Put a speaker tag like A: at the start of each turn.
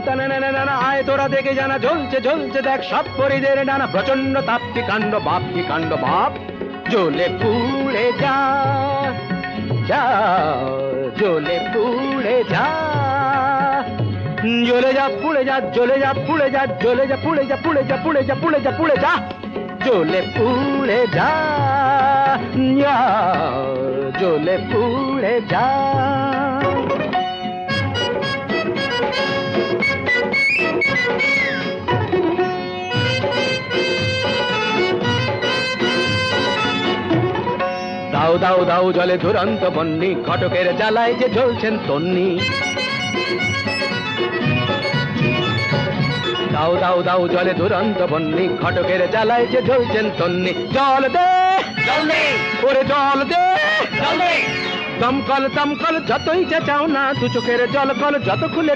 A: টানা আয় তোরা দেখে জানা ঝলছে ঝলছে দেখ সব পরিদের ডানা প্রচন্ড তাপ্তি কাণ্ড বাপ কি কাণ্ড বাপ জ্বলে পুড়ে যা যা জ্বলে পুড়ে যা জ্বলে যা পুড়ে যা জ্বলে যা পুড়ে যা জ্বলে যা পুড়ে যা পুড়ে যা পুড়ে যা পুড়ে যা পুড়ে যা জ্বলে পুড়ে যা জ্বলে পুড়ে যা দাও দাও দাও জলে দুরন্ত বন্যি ঘটকের জ্বালায় যে জ্বলছেন তন্নি দাও দাও দাও জলে দুরন্ত বন্যি ঘটকের জ্বালায় যে জ্বলছেন তন্নি জল দে ওরে জল দে দমকল দমকল যতই চেঁচাও না দু চোখের জল কল যত খুলে